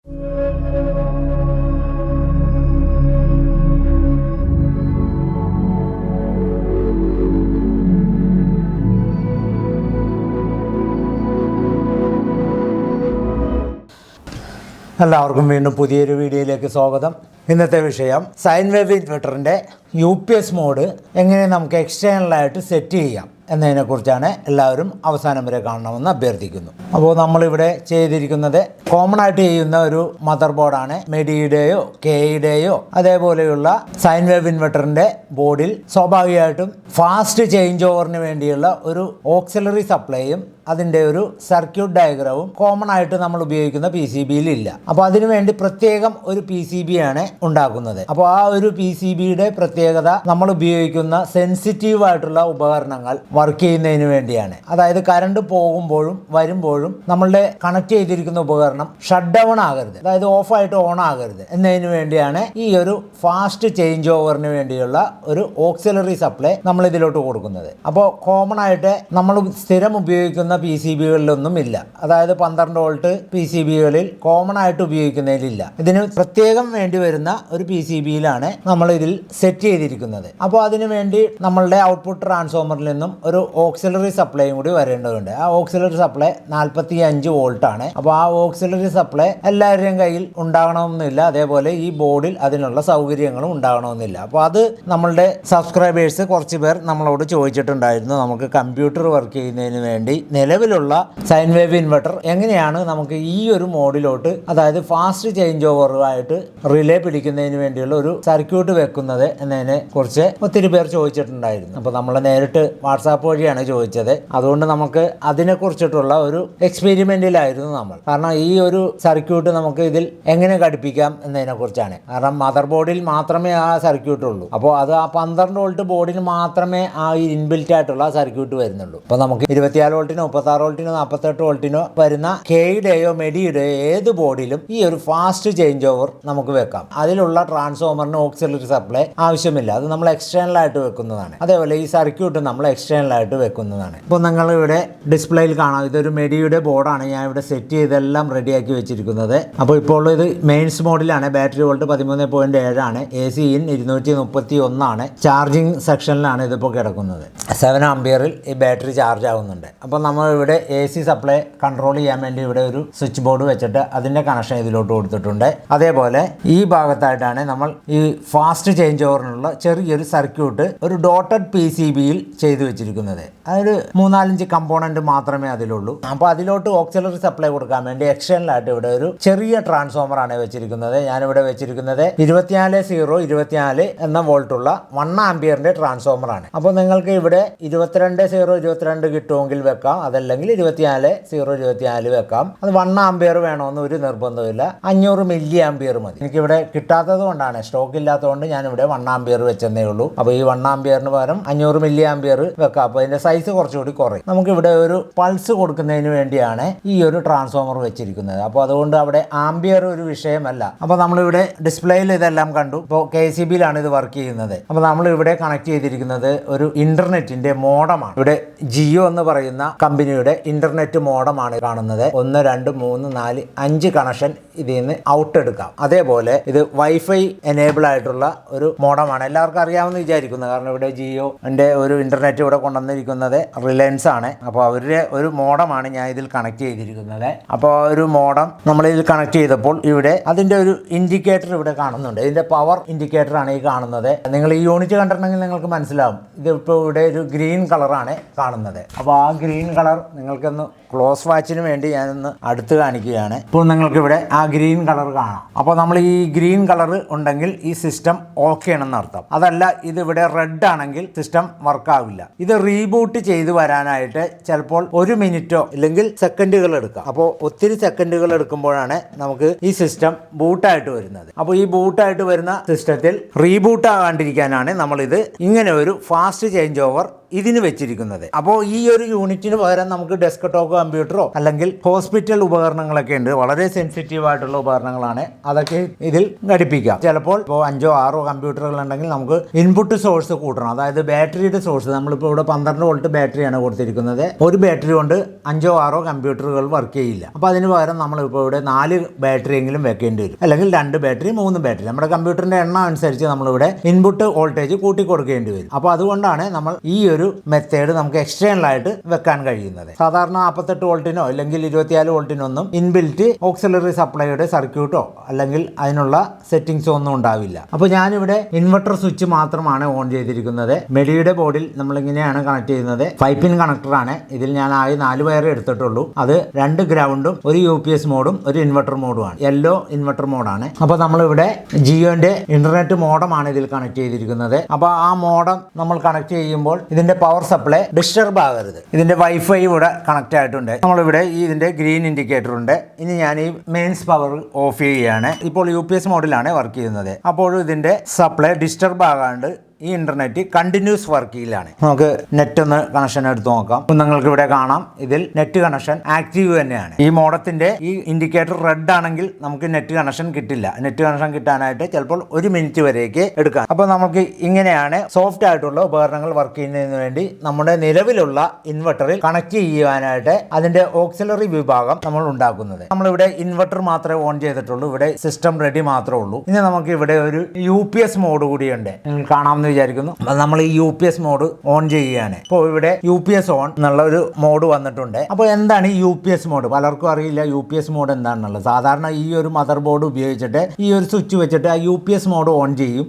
എല്ലാവർക്കും വീണ്ടും പുതിയൊരു വീഡിയോയിലേക്ക് സ്വാഗതം. ഇന്നത്തെ വിഷയം സൈൻ വേവ് ഇൻവെർട്ടറിൻ്റെ UPS മോഡ് എങ്ങനെ നമുക്ക് എക്സ്റ്റേണലായിട്ട് സെറ്റ് ചെയ്യാം എന്നതിനെക്കുറിച്ചാണ്. എല്ലാവരും അവസാനം വരെ കാണണമെന്ന് അഭ്യർത്ഥിക്കുന്നു. അപ്പോൾ നമ്മളിവിടെ ചെയ്തിരിക്കുന്നത് കോമൺ ആയിട്ട് ചെയ്യുന്ന ഒരു മദർ ബോർഡാണ്. മെഡിയുടെയോ കെയുടെയോ അതേപോലെയുള്ള സൈൻ വേവ് ഇൻവെർട്ടറിൻ്റെ ബോർഡിൽ സ്വാഭാവികമായിട്ടും ഫാസ്റ്റ് ചേഞ്ച് ഓവറിന് വേണ്ടിയുള്ള ഒരു ഓക്സിലറി സപ്ലൈയും അതിൻ്റെ ഒരു സർക്യൂട്ട് ഡയഗ്രാമും കോമൺ ആയിട്ട് നമ്മൾ ഉപയോഗിക്കുന്ന PCBയിൽ ഇല്ല. അപ്പോൾ അതിനുവേണ്ടി പ്രത്യേകം ഒരു PCB ആണ് ഉണ്ടാക്കുന്നത്. അപ്പോൾ ആ ഒരു PCBയുടെ പ്രത്യേകത നമ്മൾ ഉപയോഗിക്കുന്ന സെൻസിറ്റീവ് ആയിട്ടുള്ള ഉപകരണങ്ങൾ വർക്ക് ചെയ്യുന്നതിന് വേണ്ടിയാണ്. അതായത് കറണ്ട് പോകുമ്പോഴും വരുമ്പോഴും നമ്മളുടെ കണക്ട് ചെയ്തിരിക്കുന്ന ഉപകരണം ഷട്ട് ഡൗൺ ആകരുത്, അതായത് ഓഫായിട്ട് ഓൺ ആകരുത് എന്നതിന് വേണ്ടിയാണ് ഈ ഒരു ഫാസ്റ്റ് ചേഞ്ച് ഓവറിന് വേണ്ടിയുള്ള ഒരു ഓക്സിലറി സപ്ലൈ നമ്മൾ ഇതിലോട്ട് കൊടുക്കുന്നത്. അപ്പോൾ കോമൺ ആയിട്ട് നമ്മൾ സ്ഥിരം ഉപയോഗിക്കുന്ന PCBകളിലൊന്നും ഇല്ല. അതായത് 12 വോൾട്ട് PCBകളിൽ കോമൺ ആയിട്ട് ഉപയോഗിക്കുന്നതിലില്ല. ഇതിന് പ്രത്യേകം വേണ്ടി വരുന്ന ഒരു PCBയിലാണ് നമ്മൾ ഇതിൽ സെറ്റ് ചെയ്തിരിക്കുന്നത്. അപ്പോൾ അതിനു വേണ്ടി നമ്മളുടെ ഔട്ട്പുട്ട് ട്രാൻസ്ഫോമറിൽ നിന്നും ഒരു ഓക്സിലറി സപ്ലൈയും കൂടി വരേണ്ടതുണ്ട്. ആ ഓക്സിലറി സപ്ലൈ 45 വോൾട്ട് ആണ്. അപ്പോൾ ആ ഓക്സിലറി സപ്ലൈ എല്ലാവരുടെയും കയ്യിൽ ഉണ്ടാകണമെന്നില്ല. അതേപോലെ ഈ ബോർഡിൽ അതിനുള്ള സൗകര്യങ്ങളും ഉണ്ടാകണമെന്നില്ല. അപ്പോൾ അത് നമ്മളുടെ സബ്സ്ക്രൈബേഴ്സ് കുറച്ച് പേർ നമ്മളോട് ചോദിച്ചിട്ടുണ്ടായിരുന്നു. നമുക്ക് കമ്പ്യൂട്ടർ വർക്ക് ചെയ്യുന്നതിന് വേണ്ടി നിലവിലുള്ള സൈൻ വേവ് ഇൻവെർട്ടർ എങ്ങനെയാണ് നമുക്ക് ഈ ഒരു മോഡിലോട്ട്, അതായത് ഫാസ്റ്റ് ചേഞ്ച് ഓവറുമായിട്ട് റിലേ പിടിക്കുന്നതിന് വേണ്ടിയുള്ള ഒരു സർക്യൂട്ട് വെക്കുന്നത് എന്നതിനെ കുറിച്ച് ഒത്തിരി പേർ ചോദിച്ചിട്ടുണ്ടായിരുന്നു. അപ്പോൾ നമ്മൾ നേരിട്ട് വാട്സാപ്പ് വഴിയാണ് ചോദിച്ചത്. അതുകൊണ്ട് നമുക്ക് അതിനെക്കുറിച്ചിട്ടുള്ള ഒരു എക്സ്പെരിമെന്റിലായിരുന്നു നമ്മൾ. കാരണം ഈ ഒരു സർക്യൂട്ട് നമുക്ക് ഇതിൽ എങ്ങനെ ഘടിപ്പിക്കാം എന്നതിനെ കുറിച്ചാണ്. കാരണം മദർ ബോർഡിൽ മാത്രമേ ആ സർക്യൂട്ട് ഉള്ളൂ. അപ്പോൾ അത് ആ 12 വോൾട്ട് ബോർഡിൽ മാത്രമേ ആ ഇൻബിൽറ്റ് ആയിട്ടുള്ള സർക്യൂട്ട് വരുന്നുള്ളൂ. അപ്പോൾ നമുക്ക് 24 വോൾട്ടിനോ 36 വോൾട്ടിനോ 48 വോൾട്ടിനോ വരുന്ന കെയുടെയോ മെഡിയുടെയോ ഏത് ബോർഡിലും ഈ ഒരു ഫാസ്റ്റ് ചേഞ്ച് ഓവർ നമുക്ക് വെക്കാം. അതിലുള്ള ട്രാൻസ്ഫോമറിന് ഓക്സിലറി സപ്ലൈ ആവശ്യമില്ല. അത് നമ്മൾ എക്സ്റ്റേണൽ ആയിട്ട് വെക്കുന്നതാണ്. അതേപോലെ ഈ സർക്യൂട്ട് നമ്മൾ എക്സ്റ്റേണൽ ആയിട്ട് വെക്കുന്നതാണ്. ഇപ്പോൾ നിങ്ങൾ ഇവിടെ ഡിസ്പ്ലേയിൽ കാണാം, ഇതൊരു മെഡിയുടെ ബോർഡാണ്. ഞാൻ ഇവിടെ സെറ്റ് ചെയ്തെല്ലാം റെഡിയാക്കി വെച്ചിരിക്കുന്നത്. അപ്പോൾ ഇപ്പോൾ ഇത് മെയിൻസ് മോഡിലാണ്. ബാറ്ററി വോൾട്ട് 13.7 ആണ്. AC ഇൻ 231 ആണ്. ചാർജിങ് സെക്ഷനിലാണ് ഇതിപ്പോൾ കിടക്കുന്നത്. 7 ആംപിയറിൽ ഈ ബാറ്ററി ചാർജ് ആവുന്നുണ്ട്. അപ്പോൾ നമ്മൾ ഇവിടെ AC സപ്ലൈ കൺട്രോൾ ചെയ്യാൻ വേണ്ടി ഇവിടെ ഒരു സ്വിച്ച് ബോർഡ് വെച്ചിട്ട് അതിൻ്റെ കണക്ഷൻ ഇതിലോട്ട് കൊടുത്തിട്ടുണ്ട്. അതേപോലെ ഈ ഭാഗത്തായിട്ടാണ് നമ്മൾ ഈ ഫാസ്റ്റ് ചേഞ്ച് ഓവറിനുള്ള ചെറിയൊരു സർക്യൂട്ട് ഒരു ഡോട്ടഡ് PCBയിൽ ചെയ്തു വെച്ചിരിക്കുന്നത്. അതൊരു 4-5 കമ്പോണന്റ് മാത്രമേ അതിലുള്ളൂ. അപ്പോൾ അതിലോട്ട് ഓക്സിലറി സപ്ലൈ കൊടുക്കാൻ വേണ്ടി എക്സ്റ്റേണലായിട്ട് ഇവിടെ ഒരു ചെറിയ ട്രാൻസ്ഫോമർ ആണ് വെച്ചിരിക്കുന്നത്. ഞാനിവിടെ വെച്ചിരിക്കുന്നത് 24-0-24 എന്ന വോൾട്ടുള്ള 1 ആംപിയറിന്റെ ട്രാൻസ്ഫോമർ ആണ്. അപ്പോൾ നിങ്ങൾക്ക് ഇവിടെ 22-0-22 കിട്ടുമെങ്കിൽ വെക്കാം, അതല്ലെങ്കിൽ 24-0-24 വെക്കാം. അത് 1 ആംപിയർ വേണമെന്ന് ഒരു നിർബന്ധമില്ല. 500 മില്ലി ആംപിയർ മതി. എനിക്കിവിടെ കിട്ടാത്തത് കൊണ്ടാണ്, സ്റ്റോക്ക് ഇല്ലാത്തതുകൊണ്ട് ഞാനിവിടെ 1 ആംപിയർ വെച്ചെന്നേ ഉള്ളൂ. അപ്പോൾ ഈ 1 ആംപിയറിന് പകരം 500 മില്ലി ആംപിയർ വെക്കാം. അപ്പോൾ അതിന്റെ സൈസ് കുറച്ചുകൂടി കുറയും. നമുക്കിവിടെ ഒരു പൾസ് കൊടുക്കുന്നതിന് വേണ്ടിയാണ് ഈ ഒരു ട്രാൻസ്ഫോമർ വെച്ചിരിക്കുന്നത്. അപ്പോൾ അതുകൊണ്ട് അവിടെ ആംപിയർ ഒരു വിഷയമല്ല. അപ്പോൾ നമ്മളിവിടെ ഡിസ്പ്ലേയിൽ ഇതെല്ലാം കണ്ടു. ഇപ്പോൾ KCBയിലാണ് ഇത് വർക്ക് ചെയ്യുന്നത്. അപ്പോൾ നമ്മളിവിടെ കണക്ട് ചെയ്തിരിക്കുന്നത് ഒരു ഇന്റർനെറ്റിന്റെ മോഡമാണ്. ഇവിടെ ജിയോ എന്ന് പറയുന്ന കമ്പനിയുടെ ഇന്റർനെറ്റ് മോഡമാണ് കാണുന്നത്. 1 2 3 4 5 കണക്ഷൻ ഇതിൽ നിന്ന് ഔട്ട് എടുക്കാം. അതേപോലെ ഇത് വൈഫൈ എനേബിൾ ആയിട്ടുള്ള ഒരു മോഡമാണ്. എല്ലാവർക്കും അറിയാമെന്ന് വിചാരിക്കുന്നു. കാരണം ഇവിടെ ജിയോന്റെ ഒരു ഇന്റർനെറ്റ് ഇവിടെ കൊണ്ടുവന്നിരിക്കുന്നത് റിലയൻസ് ആണ്. അപ്പോൾ അവരുടെ ഒരു മോഡമാണ് ഞാൻ ഇതിൽ കണക്ട് ചെയ്തിരിക്കുന്നത്. അപ്പോൾ ഒരു മോഡം നമ്മൾ ഇതിൽ കണക്ട് ചെയ്തപ്പോൾ ഇവിടെ അതിന്റെ ഒരു ഇൻഡിക്കേറ്റർ ഇവിടെ കാണുന്നുണ്ട്. ഇതിന്റെ പവർ ഇൻഡിക്കേറ്റർ ആണ് ഈ കാണുന്നത്. നിങ്ങൾ ഈ യൂണിറ്റ് കണ്ടിട്ടുണ്ടെങ്കിൽ നിങ്ങൾക്ക് മനസ്സിലാവും. ഇതിപ്പോൾ ഇവിടെ ഒരു ഗ്രീൻ കളറാണ് കാണുന്നത്. അപ്പോൾ ആ ഗ്രീൻ കളർ നിങ്ങൾക്കൊന്ന് ക്ലോസ് വാച്ചിന് വേണ്ടി ഞാനൊന്ന് അടുത്ത് കാണിക്കുകയാണ്. ഇപ്പോൾ നിങ്ങൾക്ക് ഇവിടെ ആ ഗ്രീൻ കളർ കാണാം. അപ്പോൾ നമ്മൾ ഈ ഗ്രീൻ കളർ ഉണ്ടെങ്കിൽ ഈ സിസ്റ്റം ഓക്കെ ആണെന്ന് അർത്ഥം. അതല്ല ഇതിവിടെ റെഡ് ആണെങ്കിൽ സിസ്റ്റം വർക്ക് ആവില്ല. ഇത് റീബൂട്ട് ചെയ്ത് വരാനായിട്ട് ചിലപ്പോൾ 1 മിനിറ്റോ ഇല്ലെങ്കിൽ സെക്കൻഡുകൾ എടുക്കാം. അപ്പോൾ ഒത്തിരി സെക്കൻഡുകൾ എടുക്കുമ്പോഴാണ് നമുക്ക് ഈ സിസ്റ്റം ബൂട്ടായിട്ട് വരുന്നത്. അപ്പോൾ ഈ ബൂട്ടായിട്ട് വരുന്ന സിസ്റ്റത്തിൽ റീബൂട്ട് ആകാണ്ടിരിക്കാനാണ് നമ്മളിത് ഇങ്ങനെ ഒരു ഫാസ്റ്റ് ചേഞ്ച് ഓവർ ഇതിന് വെച്ചിരിക്കുന്നത്. അപ്പോൾ ഈ ഒരു യൂണിറ്റിന് പകരം നമുക്ക് ഡെസ്ക്ടോപ്പ് കമ്പ്യൂട്ടറോ അല്ലെങ്കിൽ ഹോസ്പിറ്റൽ ഉപകരണങ്ങളൊക്കെ ഉണ്ട്, വളരെ സെൻസിറ്റീവ് ആയിട്ടുള്ള ഉപകരണങ്ങളാണ്, അതൊക്കെ ഇതിൽ ഘടിപ്പിക്കാം. ചിലപ്പോൾ ഇപ്പോൾ 5-6 കമ്പ്യൂട്ടറുകൾ ഉണ്ടെങ്കിൽ നമുക്ക് ഇൻപുട്ട് സോഴ്സ് കൂട്ടണം. അതായത് ബാറ്ററിയുടെ സോഴ്സ്, നമ്മളിപ്പോൾ ഇവിടെ 12 വോൾട്ട് ബാറ്ററിയാണ് കൊടുത്തിരിക്കുന്നത്. ഒരു ബാറ്ററി കൊണ്ട് 5-6 കമ്പ്യൂട്ടറുകൾ വർക്ക് ചെയ്യില്ല. അപ്പോൾ അതിന് പകരം നമ്മളിപ്പോൾ ഇവിടെ 4 ബാറ്ററി എങ്കിലും വെക്കേണ്ടി വരും, അല്ലെങ്കിൽ 2 ബാറ്ററി 3 ബാറ്ററി. നമ്മുടെ കമ്പ്യൂട്ടറിന്റെ എണ്ണം അനുസരിച്ച് നമ്മളിവിടെ ഇൻപുട്ട് വോൾട്ടേജ് കൂട്ടി കൊടുക്കേണ്ടി വരും. അപ്പോൾ അതുകൊണ്ടാണ് നമ്മൾ ഈ ഒരു മെത്തേഡ് നമുക്ക് എക്സ്റ്റേണൽ ആയിട്ട് വെക്കാൻ കഴിയുന്നത്. സാധാരണ 48 വോൾട്ടിനോ അല്ലെങ്കിൽ 24 വോൾട്ടിനോ ഒന്നും ഇൻബിൽറ്റ് ഓക്സിലറി സപ്ലൈയുടെ സർക്യൂട്ടോ അല്ലെങ്കിൽ അതിനുള്ള സെറ്റിംഗ്സോ ഒന്നും ഉണ്ടാവില്ല. അപ്പോൾ ഞാനിവിടെ ഇൻവെർട്ടർ സ്വിച്ച് മാത്രമാണ് ഓൺ ചെയ്തിരിക്കുന്നത്. മെഡിയുടെ ബോർഡിൽ നമ്മളിങ്ങനെയാണ് കണക്ട് ചെയ്യുന്നത്. 5 പിൻ കണക്ടറാണ്. ഇതിൽ ഞാൻ ആകെ 4 വയർ എടുത്തിട്ടുള്ളൂ. അത് 2 ഗ്രൗണ്ടും ഒരു UPS മോഡും ഒരു ഇൻവെർട്ടർ മോഡുമാണ്. യെല്ലോ ഇൻവെർട്ടർ മോഡാണ്. അപ്പോൾ നമ്മളിവിടെ ജിയോന്റെ ഇന്റർനെറ്റ് മോഡമാണ് ഇതിൽ കണക്ട് ചെയ്തിരിക്കുന്നത്. അപ്പോൾ ആ മോഡം നമ്മൾ കണക്ട് ചെയ്യുമ്പോൾ ഇതിന്റെ പവർ സപ്ലൈ ഡിസ്റ്റർബ് ആകരുത്. ഇതിന്റെ വൈഫൈ ഇവിടെ കണക്ട് ആയിട്ടുണ്ട്. നമ്മളിവിടെ ഇതിന്റെ ഗ്രീൻ ഇൻഡിക്കേറ്റർ ഉണ്ട്. ഇനി ഞാൻ ഈ മെയിൻസ് പവർ ഓഫ് ചെയ്യുകയാണ്. ഇപ്പോൾ UPS മോഡിലാണ് വർക്ക് ചെയ്യുന്നത്. അപ്പോൾ ഇതിന്റെ സപ്ലൈ ഡിസ്റ്റർബ് ആകാണ്ട് ഈ ഇന്റർനെറ്റ് കണ്ടിന്യൂസ് വർക്ക് ചെയ്യലാണ്. നമുക്ക് നെറ്റ് ഒന്ന് കണക്ഷൻ എടുത്ത് നോക്കാം. നിങ്ങൾക്ക് ഇവിടെ കാണാം, ഇതിൽ നെറ്റ് കണക്ഷൻ ആക്റ്റീവ് തന്നെയാണ്. ഈ മോഡത്തിന്റെ ഈ ഇൻഡിക്കേറ്റർ റെഡ് ആണെങ്കിൽ നമുക്ക് നെറ്റ് കണക്ഷൻ കിട്ടില്ല. നെറ്റ് കണക്ഷൻ കിട്ടാനായിട്ട് ചിലപ്പോൾ 1 മിനിറ്റ് വരെയൊക്കെ എടുക്കാം. അപ്പോൾ നമുക്ക് ഇങ്ങനെയാണ് സോഫ്റ്റ് ആയിട്ടുള്ള ഉപകരണങ്ങൾ വർക്ക് ചെയ്യുന്നതിന് വേണ്ടി നമ്മുടെ നിലവിലുള്ള ഇൻവെർട്ടറിൽ കണക്ട് ചെയ്യുവാനായിട്ട് അതിന്റെ ഓക്സിലറി വിഭാഗം നമ്മൾ ഉണ്ടാക്കുന്നത്. നമ്മളിവിടെ ഇൻവെർട്ടർ മാത്രമേ ഓൺ ചെയ്തിട്ടുള്ളൂ. ഇവിടെ സിസ്റ്റം റെഡി മാത്രമേ ഉള്ളൂ. ഇനി നമുക്ക് ഇവിടെ ഒരു UPS മോഡ് കൂടിയുണ്ട്. നിങ്ങൾ കാണാമെന്ന് വിചാരിക്കുന്നു. നമ്മൾ ഈ UPS മോഡ് ഓൺ ചെയ്യുകയാണ്. ഇപ്പോൾ ഇവിടെ UPS ഓൺ എന്നുള്ള ഒരു മോഡ് വന്നിട്ടുണ്ട്. അപ്പോൾ എന്താണ് ഈ UPS മോഡ്? പലർക്കും അറിയില്ല UPS മോഡ് എന്താണെന്നുള്ളത്. സാധാരണ ഈ ഒരു മദർ ബോർഡ് ഉപയോഗിച്ചിട്ട് ഈ ഒരു സ്വിച്ച് വെച്ചിട്ട് ആ UPS മോഡ് ഓൺ ചെയ്യും.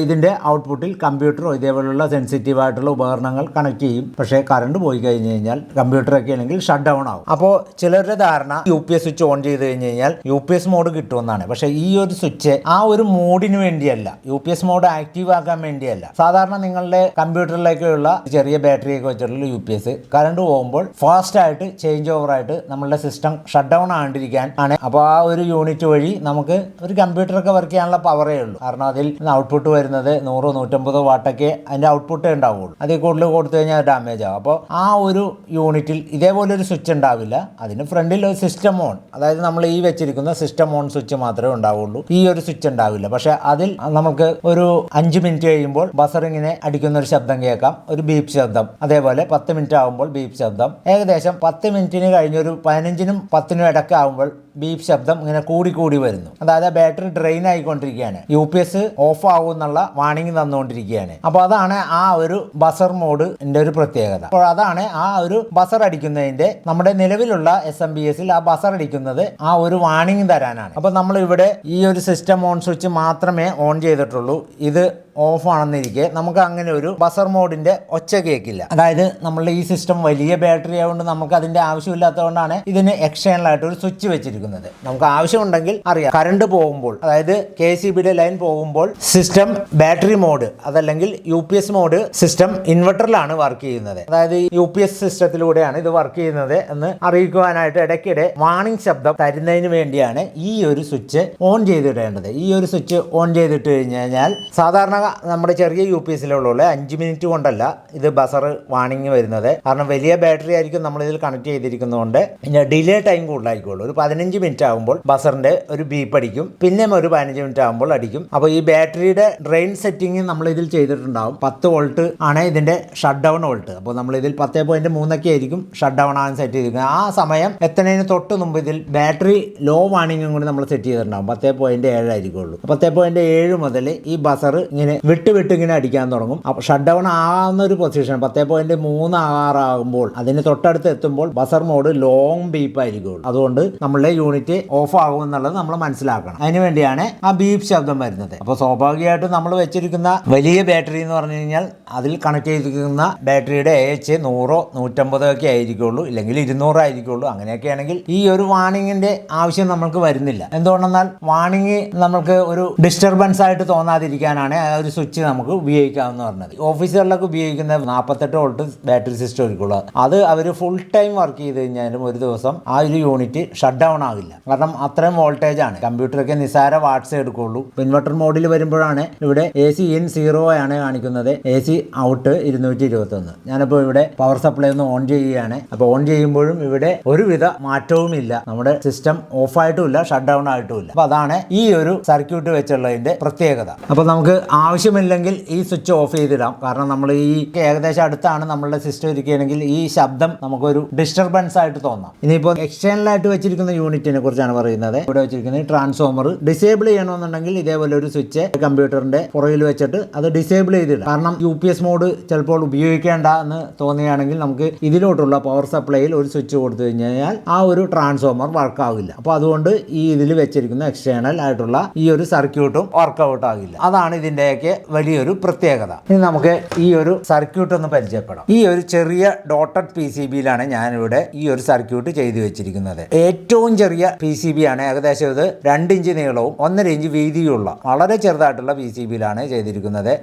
ഇതിന്റെ ഔട്ട്പുട്ടിൽ കമ്പ്യൂട്ടറോ ഇതേപോലുള്ള സെൻസിറ്റീവ് ആയിട്ടുള്ള ഉപകരണങ്ങൾ കണക്ട് ചെയ്യും. പക്ഷേ കറണ്ട് പോയി കഴിഞ്ഞ് കഴിഞ്ഞാൽ കമ്പ്യൂട്ടറൊക്കെ ആണെങ്കിൽ ഷട്ട് ഡൗൺ ആവും. അപ്പോൾ ചിലരുടെ ധാരണ UPS സ്വിച്ച് ഓൺ ചെയ്ത് കഴിഞ്ഞ് കഴിഞ്ഞാൽ UPS മോഡ് കിട്ടുമെന്നാണ്. പക്ഷേ ഈ ഒരു സ്വിച്ച് ആ ഒരു മോഡിന് വേണ്ടിയല്ല, UPS മോഡ് ആക്റ്റീവ് ആക്കാൻ വേണ്ടി. സാധാരണ നിങ്ങളുടെ കമ്പ്യൂട്ടറിലേക്കുള്ള ചെറിയ ബാറ്ററി ഒക്കെ വെച്ചിട്ടുള്ള UPS കറണ്ട് പോകുമ്പോൾ ഫാസ്റ്റ് ആയിട്ട് ചേഞ്ച് ഓവർ ആയിട്ട് നമ്മളുടെ സിസ്റ്റം ഷട്ട് ഡൗൺ ആണ്ടിരിക്കാൻ ആണ്. അപ്പോൾ ആ ഒരു യൂണിറ്റ് വഴി നമുക്ക് ഒരു കമ്പ്യൂട്ടറൊക്കെ വർക്ക് ചെയ്യാനുള്ള പവറേ ഉള്ളൂ. കാരണം അതിൽ ഔട്ട്പുട്ട് വരുന്നത് 100-150 വാട്ടൊക്കെ അതിന്റെ ഔട്ട്പുട്ടേ ഉണ്ടാവുള്ളൂ. അതിൽ കൂടുതൽ കൊടുത്തു കഴിഞ്ഞാൽ ഡാമേജ് ആവും. അപ്പോൾ ആ ഒരു യൂണിറ്റിൽ ഇതേപോലെ ഒരു സ്വിച്ച് ഉണ്ടാവില്ല. അതിന് ഫ്രണ്ടിൽ ഒരു സിസ്റ്റം ഓൺ, അതായത് നമ്മൾ ഈ വെച്ചിരിക്കുന്ന സിസ്റ്റം ഓൺ സ്വിച്ച് മാത്രമേ ഉണ്ടാവുള്ളൂ. ഈ ഒരു സ്വിച്ച് ഉണ്ടാവില്ല. പക്ഷെ അതിൽ നമുക്ക് ഒരു 5 മിനിറ്റ് കഴിയുമ്പോൾ ബസർ ഇങ്ങനെ അടിക്കുന്ന ഒരു ശബ്ദം കേൾക്കാം, ഒരു ബീപ്പ് ശബ്ദം. അതേപോലെ 10 മിനിറ്റ് ആകുമ്പോൾ ബീപ്പ് ശബ്ദം. ഏകദേശം 10 മിനിറ്റിന് കഴിഞ്ഞൊരു 15-നും 10-നും ഇടയ്ക്ക് ആകുമ്പോൾ ബീപ്പ് ശബ്ദം ഇങ്ങനെ കൂടി വരുന്നു. അതായത് ബാറ്ററി ഡ്രെയിൻ ആയിക്കൊണ്ടിരിക്കുകയാണ്. UPS ഓഫ് ആവും എന്നുള്ള വാണിംഗ് തന്നുകൊണ്ടിരിക്കുകയാണ്. അപ്പോൾ അതാണ് ആ ഒരു ബസർ മോഡിന്റെ ഒരു പ്രത്യേകത. അപ്പോൾ അതാണ് ആ ഒരു ബസർ അടിക്കുന്നതിന്റെ, നമ്മുടെ നിലവിലുള്ള SMBS ആ ബസർ അടിക്കുന്നത് ആ ഒരു വാണിംഗ് തരാനാണ്. അപ്പോൾ നമ്മൾ ഇവിടെ ഈ ഒരു സിസ്റ്റം ഓൺ സ്വിച്ച് മാത്രമേ ഓൺ ചെയ്തിട്ടുള്ളൂ. ഇത് ഓഫ് ആണെന്നിരിക്കെ നമുക്ക് അങ്ങനെ ഒരു ബസർ മോഡിന്റെ ഒച്ച കേൾക്കില്ല. അതായത് നമ്മളുടെ ഈ സിസ്റ്റം വലിയ ബാറ്ററി ആയതുകൊണ്ട് നമുക്ക് അതിന്റെ ആവശ്യമില്ലാത്തതുകൊണ്ടാണ് ഇതിന് എക്സ്റ്റേണൽ ആയിട്ട് ഒരു സ്വിച്ച് വെച്ചിരിക്കുന്നത്. നമുക്ക് ആവശ്യമുണ്ടെങ്കിൽ അറിയാം, കറണ്ട് പോകുമ്പോൾ, അതായത് KCBയുടെ ലൈൻ പോകുമ്പോൾ സിസ്റ്റം ബാറ്ററി മോഡ് അതല്ലെങ്കിൽ UPS മോഡ് സിസ്റ്റം ഇൻവെർട്ടറിലാണ് വർക്ക് ചെയ്യുന്നത്. അതായത് UPS സിസ്റ്റത്തിലൂടെയാണ് ഇത് വർക്ക് ചെയ്യുന്നത് എന്ന് അറിയിക്കുവാനായിട്ട് ഇടയ്ക്കിടെ വാണിംഗ് ശബ്ദം തരുന്നതിന് വേണ്ടിയാണ് ഈ ഒരു സ്വിച്ച് ഓൺ ചെയ്തിടേണ്ടത്. ഈ ഒരു സ്വിച്ച് ഓൺ ചെയ്തിട്ട് കഴിഞ്ഞാൽ സാധാരണ നമ്മുടെ ചെറിയ UPSലുള്ള 5 മിനിറ്റ് കൊണ്ടല്ല ഇത് ബസർ വാണിംഗ് വരുന്നത്. കാരണം വലിയ ബാറ്ററി ആയിരിക്കും നമ്മൾ ഇതിൽ കണക്ട് ചെയ്തിരിക്കുന്നതുകൊണ്ട് പിന്നെ ഡിലേ ടൈം കൂടുതലായിരിക്കുള്ളൂ. ഒരു 15 മിനിറ്റ് ആകുമ്പോൾ ബസറിന്റെ ഒരു ബീപ്പ് അടിക്കും, പിന്നെ ഒരു 15 മിനിറ്റ് ആകുമ്പോൾ അടിക്കും. അപ്പോൾ ഈ ബാറ്ററിയുടെ ഡ്രെയിൻ സെറ്റിംഗ് നമ്മൾ ഇതിൽ ചെയ്തിട്ടുണ്ടാവും. 10 വോൾട്ട് ആണ് ഇതിന്റെ ഷട്ട് ഡൗൺ വോൾട്ട്. അപ്പോൾ നമ്മൾ ഇതിൽ 10.3 ഒക്കെ ആയിരിക്കും ഷട്ട് ഡൗൺ ആകാൻ സെറ്റ് ചെയ്തിരിക്കുന്നത്. ആ സമയം എത്തുന്നതിന് തൊട്ട് മുമ്പ് ഇതിൽ ബാറ്ററി ലോ വാണിംഗും കൂടി നമ്മൾ സെറ്റ് ചെയ്തിട്ടുണ്ടാവും. 10.7 ആയിരിക്കുള്ളൂ. 10.7 മുതൽ ഈ ബസർ ഇങ്ങനെ വിട്ട് ഇങ്ങനെ അടിക്കാൻ തുടങ്ങും. അപ്പോൾ ഷട്ട് ഡൗൺ ആകുന്ന ഒരു പൊസിഷൻ 10.3 ആകുമ്പോൾ അതിന് തൊട്ടടുത്ത് എത്തുമ്പോൾ ബസർ മോഡ് ലോങ് ബീപ്പ് ആയിരിക്കും. അതുകൊണ്ട് നമ്മളുടെ യൂണിറ്റ് ഓഫ് ആകും എന്നുള്ളത് നമ്മൾ മനസ്സിലാക്കണം. അതിന് വേണ്ടിയാണ് ആ ബീപ്പ് ശബ്ദം വരുന്നത്. അപ്പോൾ സ്വാഭാവികമായിട്ടും നമ്മൾ വെച്ചിരിക്കുന്ന വലിയ ബാറ്ററി എന്ന് പറഞ്ഞു കഴിഞ്ഞാൽ അതിൽ കണക്ട് ചെയ്തിരിക്കുന്ന ബാറ്ററിയുടെ AH 100-150 ഒക്കെ ആയിരിക്കുള്ളൂ, ഇല്ലെങ്കിൽ 200 ആയിരിക്കുള്ളൂ. അങ്ങനെയൊക്കെ ആണെങ്കിൽ ഈ ഒരു വാണിങ്ങിന്റെ ആവശ്യം നമ്മൾക്ക് വരുന്നില്ല. എന്തുകൊണ്ടെന്നാൽ വാണിങ് നമ്മൾക്ക് ഒരു ഡിസ്റ്റർബൻസ് ആയിട്ട് തോന്നാതിരിക്കാനാണ് ആ ഒരു സ്വിച്ച് നമുക്ക് ഉപയോഗിക്കാമെന്ന് പറഞ്ഞത്. ഓഫീസുകളിലൊക്കെ ഉപയോഗിക്കുന്ന 48 വോൾട്ട് ബാറ്ററി സിസ്റ്റം ഒരിക്കുള്ളൂ. അത് അവർ ഫുൾ ടൈം വർക്ക് ചെയ്ത് കഴിഞ്ഞാലും ഒരു ദിവസം ആ ഒരു യൂണിറ്റ് ഷട്ട് ഡൗൺ ആകില്ല. കാരണം അത്രയും വോൾട്ടേജ് ആണ്. കമ്പ്യൂട്ടറൊക്കെ നിസ്സാര വാട്ട്സ് എടുക്കുള്ളൂ. ഇൻവെർട്ടർ മോഡിൽ വരുമ്പോഴാണ് ഇവിടെ AC ഇൻ 0 ആണ് കാണിക്കുന്നത്, AC ഔട്ട് 221. ഞാനിപ്പോൾ ഇവിടെ പവർ സപ്ലൈ ഒന്ന് ഓൺ ചെയ്യുകയാണ്. അപ്പോൾ ഓൺ ചെയ്യുമ്പോഴും ഇവിടെ ഒരുവിധ മാറ്റവും ഇല്ല. നമ്മുടെ സിസ്റ്റം ഓഫ് ആയിട്ടും ഇല്ല, ഷട്ട് ഡൗൺ ആയിട്ടും ഇല്ല. അപ്പോൾ അതാണ് ഈ ഒരു സർക്യൂട്ട് വെച്ചുള്ളതിന്റെ പ്രത്യേകത. അപ്പോൾ നമുക്ക് ആവശ്യമില്ലെങ്കിൽ ഈ സ്വിച്ച് ഓഫ് ചെയ്തിടാം. കാരണം നമ്മൾ ഈ ഏകദേശം അടുത്താണ് നമ്മളുടെ സിസ്റ്റം ഇരിക്കുകയാണെങ്കിൽ ഈ ശബ്ദം നമുക്കൊരു ഡിസ്റ്റർബൻസ് ആയിട്ട് തോന്നാം. ഇനിയിപ്പോൾ എക്സ്റ്റേണൽ ആയിട്ട് വെച്ചിരിക്കുന്ന യൂണിറ്റിനെ കുറിച്ചാണ് പറയുന്നത്. ഇവിടെ വെച്ചിരിക്കുന്നത് ട്രാൻസ്ഫോമർ ഡിസേബിൾ ചെയ്യണമെന്നുണ്ടെങ്കിൽ ഇതേപോലെ ഒരു സ്വിച്ച് കമ്പ്യൂട്ടറിന്റെ പുറകിൽ വെച്ചിട്ട് അത് ഡിസേബിൾ ചെയ്തിടാം. കാരണം UPS മോഡ് ചിലപ്പോൾ ഉപയോഗിക്കേണ്ട എന്ന് തോന്നുകയാണെങ്കിൽ നമുക്ക് ഇതിലോട്ടുള്ള പവർ സപ്ലൈയിൽ ഒരു സ്വിച്ച് കൊടുത്തു കഴിഞ്ഞാൽ ആ ഒരു ട്രാൻസ്ഫോമർ വർക്ക് ആവില്ല. അപ്പോൾ അതുകൊണ്ട് ഈ ഇതിൽ വെച്ചിരിക്കുന്ന എക്സ്റ്റേണൽ ആയിട്ടുള്ള ഈ ഒരു സർക്യൂട്ടും വർക്ക്ഔട്ട് ആകില്ല. അതാണ് ഇതിന്റെയൊക്കെ വലിയൊരു പ്രത്യേകത. ഇനി നമുക്ക് ഈ ഒരു സർക്യൂട്ട് ഒന്ന് പരിചയപ്പെടാം. ഈ ഒരു ചെറിയ ഡോട്ടഡ് PCBയിലാണ് ഞാനിവിടെ ഈ ഒരു സർക്യൂട്ട് ചെയ്തു വെച്ചിരിക്കുന്നത്. ഏറ്റവും ചെറിയ PCB ആണ്. ഏകദേശം ഇത് 2 ഇഞ്ച് നീളവും 1.5 ഇഞ്ച് വീതിയുള്ള വളരെ ചെറുതായിട്ടുള്ള PCBയിലാണ് ചെയ്തിരിക്കുന്നത്.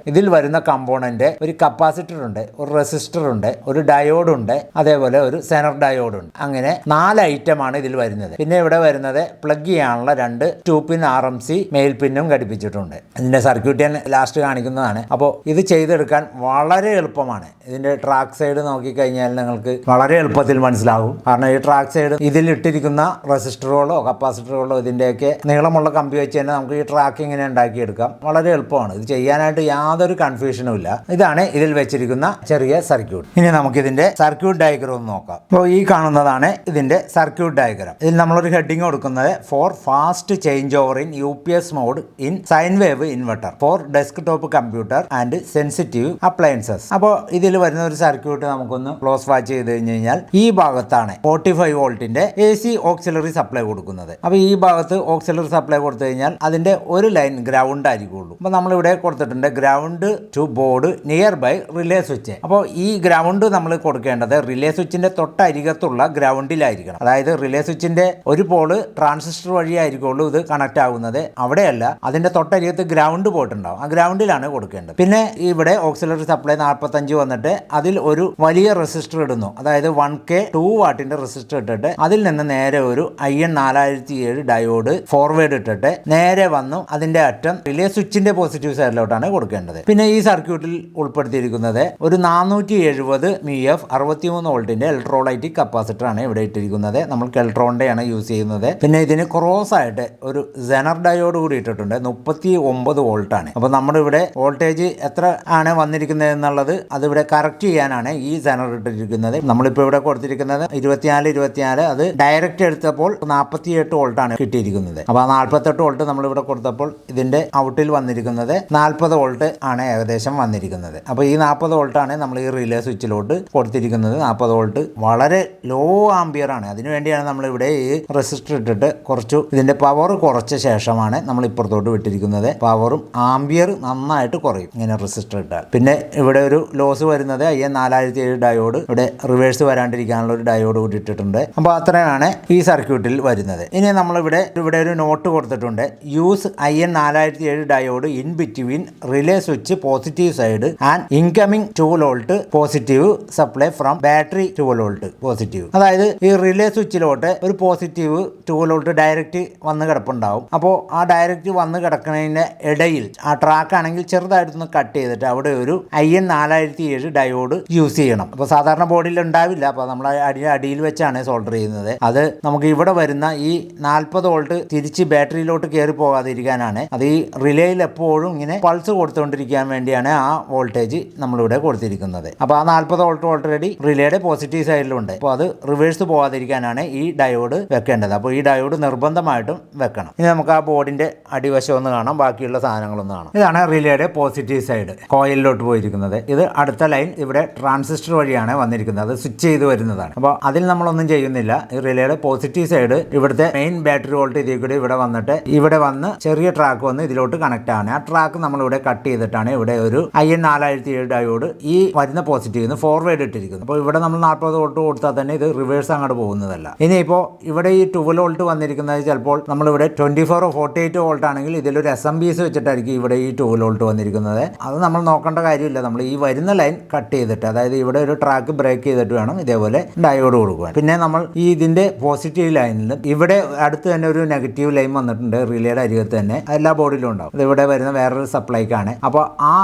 ഇതിൽ വരുന്ന കമ്പോണന്റ് ഒരു കപ്പാസിറ്റർ ഉണ്ട്, ഒരു റെസിസ്റ്റർ ഉണ്ട്, ഒരു ഡയോഡ് ഉണ്ട്, അതേപോലെ ഒരു സെനർ ഡയോഡ് ഉണ്ട്. അങ്ങനെ 4 ഐറ്റമാണ് ഇതിൽ വരുന്നത്. പിന്നെ ഇവിടെ വരുന്നത് പ്ലഗ് ചെയ്യാനുള്ള 2 2 പിൻ RMC മെയിൽ പിന്നും ഘടിപ്പിച്ചിട്ടുണ്ട്. ഇതിന്റെ സർക്യൂട്ട് ഞാൻ ലാസ്റ്റ് കാണിക്കുന്നതാണ്. അപ്പോൾ ഇത് ചെയ്തെടുക്കാൻ വളരെ എളുപ്പമാണ്. ഇതിന്റെ ട്രാക്ക് സൈഡ് നോക്കിക്കഴിഞ്ഞാൽ നിങ്ങൾക്ക് വളരെ എളുപ്പത്തിൽ മനസ്സിലാകും. കാരണം ഈ ട്രാക്ക് സൈഡ് ഇതിൽ ഇട്ടിരിക്കുന്ന റെസിസ്റ്ററുകളോ കപ്പാസിറ്ററുകളോ ഇതിന്റെയൊക്കെ നീളമുള്ള കമ്പി വെച്ച് തന്നെ നമുക്ക് ഈ ട്രാക്ക് ഇങ്ങനെ ഉണ്ടാക്കിയെടുക്കാം. വളരെ എളുപ്പമാണ്. ഇത് ചെയ്യാനായിട്ട് യാതൊരു കൺഫ്യൂഷനും ഇല്ല. ഇതാണ് ഇതിൽ വെച്ചിരിക്കുന്ന ചെറിയ സർക്യൂട്ട്. ഇനി നമുക്ക് ഇതിന്റെ സർക്യൂട്ട് ഡയഗ്രം ഒന്ന് നോക്കാം. അപ്പോൾ ഈ കാണുന്നതാണ് ഇതിന്റെ സർക്യൂട്ട് ഡയഗ്രം. ഇതിൽ നമ്മളൊരു ഹെഡിങ് കൊടുക്കുന്നത് for fast change over in UPS mode in sine wave inverter for desktop computer and sensitive appliances. അപ്പോൾ ഇതിൽ വരുന്ന ഒരു സർക്യൂട്ട് നമുക്കൊന്ന് ക്ലോസ് വാച്ച് ചെയ്ത് കഴിഞ്ഞാൽ ഈ ഭാഗത്താണ് 45 വോൾട്ടിന്റെ AC ഓക്സിലറി സപ്ലൈ കൊടുക്കുന്നത്. അപ്പോൾ ഈ ഭാഗത്ത് ഓക്സിലറി സപ്ലൈ കൊടുത്തു കഴിഞ്ഞാൽ അതിന്റെ ഒരു ലൈൻ ഗ്രൗണ്ട് ആയിരിക്കുള്ളൂ. അപ്പോൾ നമ്മളിവിടെ കൊടുത്തിട്ടുണ്ട് ground to board nearby relay switch. അപ്പോൾ ഈ ഗ്രൗണ്ട് നമ്മൾ കൊടുക്കേണ്ടത് റിലേ സ്വിച്ചിന്റെ തൊട്ടരികത്തുള്ള ഗ്രൗണ്ടിലായിരിക്കണം. അതായത് റിലേ സ്വിച്ചിന്റെ ഒരു പോള് ട്രാൻസിസ്റ്റർ വഴിയായിരിക്കുള്ളൂ ഇത് കണക്ട് ആകുന്നത്. അവിടെയല്ല, അതിന്റെ തൊട്ടരികത്ത് ഗ്രൗണ്ട് പോയിട്ടുണ്ടാവും. ആ ഗ്രൗണ്ടിലാണ് കൊടുക്കേണ്ടത്. പിന്നെ ഇവിടെ ഓക്സിലറി സപ്ലൈ 45 വന്നിട്ട് അതിൽ ഒരു വലിയ റെസിസ്റ്റർ ഇടുന്നു. അതായത് 1K 2 വാട്ടിന്റെ റെസിസ്റ്റർ ഇട്ടിട്ട് അതിൽ നിന്ന് നേരെ ഒരു IN 4007 ഡയോഡ് ഫോർവേഡ് ഇട്ടിട്ട് നേരെ വന്നു അതിന്റെ അറ്റം റിലേ സ്വിച്ചിന്റെ പോസിറ്റീവ് സൈഡിലോട്ടാണ് കൊടുക്കേണ്ടത്. പിന്നെ ഈ സർക്യൂട്ടിൽ ഉൾപ്പെടുത്തിയിരിക്കുന്നത് ഒരു 470 MF 63 വോൾട്ടിന്റെ ഇലക്ട്രോലൈറ്റിക് കപ്പാസിറ്റർ ആണ് ഇവിടെ ഇട്ടിരിക്കുന്നത്. നമ്മൾ കെൽട്രോണിന്റെയാണ് യൂസ് ചെയ്യുന്നത്. പിന്നെ ഇതിന് ക്രോസ് ആയിട്ട് ഒരു സെനർ ഡയോഡ് കൂടി ഇട്ടിട്ടുണ്ട്. 39 വോൾട്ടാണ്. അപ്പോൾ നമ്മുടെ ഇവിടെ വോൾട്ടേജ് എത്ര ആണ് വന്നിരിക്കുന്നത് എന്നുള്ളത് അതിവിടെ കറക്റ്റ് ചെയ്യാനാണ് ഈ സെനർ ഇട്ടിരിക്കുന്നത്. നമ്മളിപ്പോൾ ഇവിടെ കൊടുത്തിരിക്കുന്നത് 24 അത് ഡയറക്റ്റ് എടുത്തപ്പോൾ 48 വോൾട്ടാണ് കിട്ടിയിരിക്കുന്നത്. അപ്പോൾ ആ 48 വോൾട്ട് നമ്മളിവിടെ കൊടുത്തപ്പോൾ ഇതിന്റെ ഔട്ടിൽ വന്നിരിക്കുന്നത് 40 വോൾട്ട് ആണ് ഏകദേശം വന്നിരിക്കുന്നത്. അപ്പോൾ ഈ 40 വോൾട്ടാണ് നമ്മൾ ഈ റിലേ സ്വിച്ചിലോട്ട് കൊടുത്തിരിക്കുന്നത്. 40 വോൾട്ട് വളരെ ലോ ആംബിയർ ആണ്. അതിനുവേണ്ടിയാണ് നമ്മളിവിടെ ഈ റെസിസ്റ്റർ ഇട്ടിട്ട് കുറച്ചു ഇതിന്റെ പവർ കുറച്ച ശേഷമാണ് നമ്മൾ ഇപ്പുറത്തോട്ട് വിട്ടിരിക്കുന്നത്. പവറും ആംബിയർ നന്നായിട്ട് കുറയും ഇങ്ങനെ റെസിസ്റ്റർ ഇട്ടാൽ. പിന്നെ ഇവിടെ ഒരു ലോസ് വരുന്നത് IN 4007 ഡയോഡ്, ഇവിടെ റിവേഴ്സ് വരാണ്ടിരിക്കാനുള്ള ഒരു ഡയോഡ് കൂടി ഇട്ടിട്ടുണ്ട്. അപ്പോൾ അത്രയാണ് ഈ സർക്യൂട്ടിൽ വരുന്നത്. ഇനി നമ്മളിവിടെ ഒരു നോട്ട് കൊടുത്തിട്ടുണ്ട്. Use IN 4007 diode in between relay switch positive side and incoming 12 volt positive supply from battery 12 volt positive. അതായത് ഈ റിലേ സ്വിച്ചിലോട്ട് ഒരു പോസിറ്റീവ് 12 വോൾട്ട് ഡയറക്റ്റ് വന്ന് കിടപ്പുണ്ടാവും. അപ്പോൾ ആ ഡയറക്റ്റ് വന്ന് കിടക്കുന്നതിന്റെ ഇടയിൽ ആ ട്രാക്ക് ആണെങ്കിൽ ചെറുതായിട്ടൊന്ന് കട്ട് ചെയ്തിട്ട് അവിടെ ഒരു IN 4007 ഡയോഡ് യൂസ് ചെയ്യണം. അപ്പോൾ സാധാരണ ബോർഡിൽ ഉണ്ടാവില്ല. അപ്പോൾ നമ്മൾ അടിയിൽ വെച്ചാണ് സോൾഡർ ചെയ്യുന്നത്. അത് നമുക്ക് ഇവിടെ വരുന്ന ഈ 40 വോൾട്ട് തിരിച്ച് ബാറ്ററിയിലോട്ട് കയറി പോകാതിരിക്കാനാണ്. അത് ഈ റിലേയിൽ എപ്പോഴും ഇങ്ങനെ പൾസ് കൊടുത്തുകൊണ്ടിരിക്കാൻ വേണ്ടിയാണ് ആ വോൾട്ടേജ് നമ്മളിവിടെ കൊടുത്തിരിക്കുന്നത്. അപ്പോൾ ആ 40 വോൾട്ട് ഓൾറെഡി റിലേയുടെ പോസിറ്റീവ് സൈഡിലുണ്ട്. അപ്പോൾ അത് റിവേഴ്സ് പോകാതിരിക്കാനാണ് ഈ ഡയോഡ് വെക്കേണ്ടത്. അപ്പോൾ ഈ ഡയോഡ് നിർബന്ധമായിട്ടും വെക്കണം. ഇനി നമുക്ക് ആ ബോർഡിന്റെ അടിവശം ഒന്ന് കാണാം, ബാക്കിയുള്ള സാധനങ്ങളൊന്ന് കാണാം. ഇതാണ് റിലേയുടെ പോസിറ്റീവ് സൈഡ് കോയിലിലോട്ട് പോയിരിക്കുന്നത്. ഇത് അടുത്ത ലൈൻ ഇവിടെ ട്രാൻസിസ്റ്റർ വഴിയാണ് വന്നിരിക്കുന്നത്. അത് സ്വിച്ച് ചെയ്ത് വരുന്നതാണ്. അപ്പോൾ അതിൽ നമ്മളൊന്നും ചെയ്യുന്നില്ല. ഈ റിലേയുടെ പോസിറ്റീവ് സൈഡ് ഇവിടുത്തെ മെയിൻ ബാറ്ററി വോൾട്ട് ഇതിൽ കൂടി ഇവിടെ വന്നിട്ട് ഇവിടെ വന്ന് ചെറിയ ട്രാക്ക് വന്ന് ഇതിലോട്ട് കണക്ട് ആണ്. ആ ട്രാക്ക് നമ്മളിവിടെ കട്ട് ചെയ്തിട്ടാണ് ഇവിടെ ഒരു IN 4007 ഡയോഡ് ഈ വരുന്ന പോസിറ്റീവ് ഫോർവേഡ് ഇട്ടിരിക്കുന്നത്. അപ്പോൾ ഇവിടെ നമ്മൾ 40 വോൾട്ട് കൊടുത്താൽ തന്നെ ഇത് റിവേഴ്സ് അങ്ങോട്ട് പോകുന്നതല്ല. ഇനിയിപ്പോൾ ഇവിടെ ഈ 12 വോൾട്ട് വന്നിരിക്കുന്നത് ചിലപ്പോൾ നമ്മളിവിടെ 24 48 വോൾട്ട് ആണെങ്കിൽ ഇതിലൊരു SMPS വെച്ചിട്ടായിരിക്കും ഇവിടെ ഈ 12 വോൾട്ട് വന്നിരിക്കുന്നത്. അത് നമ്മൾ നോക്കേണ്ട കാര്യമില്ല. നമ്മൾ ഈ വരുന്ന ലൈൻ കട്ട് ചെയ്തിട്ട്, അതായത് ഇവിടെ ഒരു ട്രാക്ക് ബ്രേക്ക് ചെയ്തിട്ട് വേണം ഇതേപോലെ ഡയോഡ് കൊടുക്കുവാൻ. പിന്നെ നമ്മൾ ഈ ഇതിന്റെ പോസിറ്റീവ് ലൈൻ ലൈനിലും. ഇവിടെ അടുത്ത് തന്നെ ഒരു നെഗറ്റീവ് ലൈൻ വന്നിട്ടുണ്ട് റിലേയുടെ അരികത്ത് തന്നെ, എല്ലാ ബോർഡിലും ഉണ്ടാവും. ഇത് ഇവിടെ വരുന്ന വേറൊരു സപ്ലൈക്കാണ്. അപ്പോൾ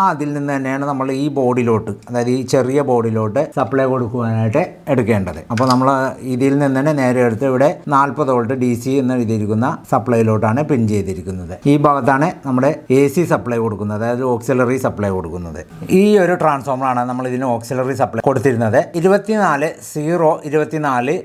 അതിൽ നിന്ന് തന്നെയാണ് നമ്മൾ ഈ ബോർഡിലോട്ട്, അതായത് ഈ ചെറിയ ബോർഡിലോട്ട് സപ്ലൈ കൊടുക്കുവാനായിട്ട് എടുക്കേണ്ടത്. അപ്പോൾ നമ്മൾ ഇതിൽ നിന്ന് തന്നെ നേരെ എടുത്ത് ഇവിടെ 40 വോൾട്ട് DC എന്ന് എഴുതിയിരിക്കുന്ന സപ്ലൈയിലോട്ടാണ് പിൻ ചെയ്തിരിക്കുന്നത്. ഈ ഭാഗത്താണ് നമ്മുടെ AC സപ്ലൈ കൊടുക്കുന്നത്, അതായത് ഓക്സിലറി സപ്ലൈ കൊടുക്കുന്നത്. ഈ ഒരു ട്രാൻസ്ഫോമറാണ് നമ്മൾ ഇതിന് ഓക്സിലറി സപ്ലൈ കൊടുത്തിരുന്നത്. 24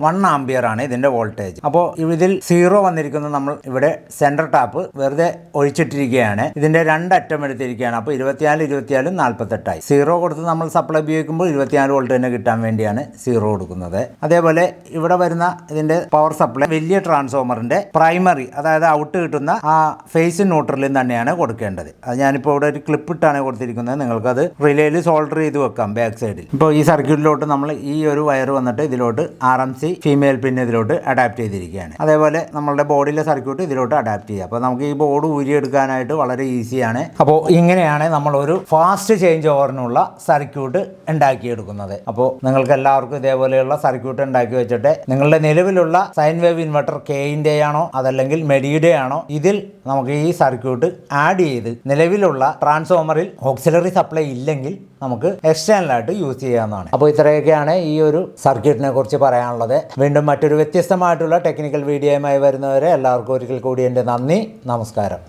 1 ആംപിയർ ആണ് ഇതിന്റെ വോൾട്ടേജ്. അപ്പോൾ ഇതിൽ 0 വന്നിരിക്കുന്നത് നമ്മൾ ഇവിടെ സെൻട്രൽ ടാപ്പ് വെറുതെ ഒഴിച്ചിട്ടിരിക്കുകയാണ്. ഇതിന്റെ 2 അറ്റം എടുത്തിരിക്കുകയാണ്. അപ്പോൾ 24 48 0 കൊടുത്ത് നമ്മൾ സപ്ലൈ ഉപയോഗിക്കുമ്പോൾ 24 വോൾട്ട് തന്നെ കിട്ടാൻ വേണ്ടിയാണ് 0 കൊടുക്കുന്നത്. അതേപോലെ ഇവിടെ വരുന്ന ഇതിന്റെ പവർ സപ്ലൈ വലിയ ട്രാൻസ്ഫോമറിന്റെ പ്രൈമറി, അതായത് ഔട്ട് കിട്ടുന്ന ആ ഫേസ് ന്യൂട്രലിൽ തന്നെയാണ് കൊടുക്കേണ്ടത്. അത് ഞാനിപ്പോൾ ഇവിടെ ഒരു ക്ലിപ്പ് ഇട്ടാണ് കൊടുത്തിരിക്കുന്നത്. നിങ്ങൾക്കത് റിലേയിൽ സോൾഡർ ചെയ്ത് വെക്കാം ബാക്ക് സൈഡിൽ. ഇപ്പോൾ ഈ സർക്യൂട്ടിലോട്ട് നമ്മൾ ഈ ഒരു വയർ വന്നിട്ട് ഇതിലോട്ട് RMC ഫീമെയിൽ പിൻ ഇതിലോട്ട് അഡാപ്റ്റ് ചെയ്തിരിക്കുകയാണ്. അതേപോലെ നമ്മളുടെ ബോർഡിലെ സർക്യൂട്ട് ഇതിലോട്ട് അഡാപ്റ്റ് ചെയ്യുക. അപ്പോൾ നമുക്ക് ഈ ബോർഡ് ഊരിയെടുക്കാനായിട്ട് വളരെ ഈസിയാണ്. അപ്പോൾ ഇങ്ങനെയാണ് നമ്മൾ ഒരു ഫാസ്റ്റ് ചേഞ്ച് ഓവറിനുള്ള സർക്യൂട്ട് ഉണ്ടാക്കിയെടുക്കുന്നത്. അപ്പോൾ നിങ്ങൾക്ക് എല്ലാവർക്കും ഇതേപോലെയുള്ള സർക്യൂട്ട് ഉണ്ടാക്കി വെച്ചിട്ട് നിങ്ങളുടെ നിലവിലുള്ള സൈൻ വേവ് ഇൻവെർട്ടർ കെയിൻ്റെ ആണോ അതല്ലെങ്കിൽ മെഡിയുടെ ആണോ, ഇതിൽ നമുക്ക് ഈ സർക്യൂട്ട് ആഡ് ചെയ്ത് നിലവിലുള്ള ട്രാൻസ്ഫോമറിൽ ഓക്സിലറി സപ്ലൈ ഇല്ലെങ്കിൽ നമുക്ക് എക്സ്റ്റേണലായിട്ട് യൂസ് ചെയ്യാവുന്നതാണ്. അപ്പോൾ ഇത്രയൊക്കെയാണ് ഈ ഒരു സർക്യൂട്ടിനെ കുറിച്ച് പറയാനുള്ളത്. വീണ്ടും മറ്റൊരു വ്യത്യസ്തമായിട്ടുള്ള ടെക്നിക്കൽ വീഡിയോയുമായി വരുന്നവരെ എല്ലാവർക്കും ഒരിക്കൽ കൂടി എൻ്റെ നന്ദി, നമസ്കാരം.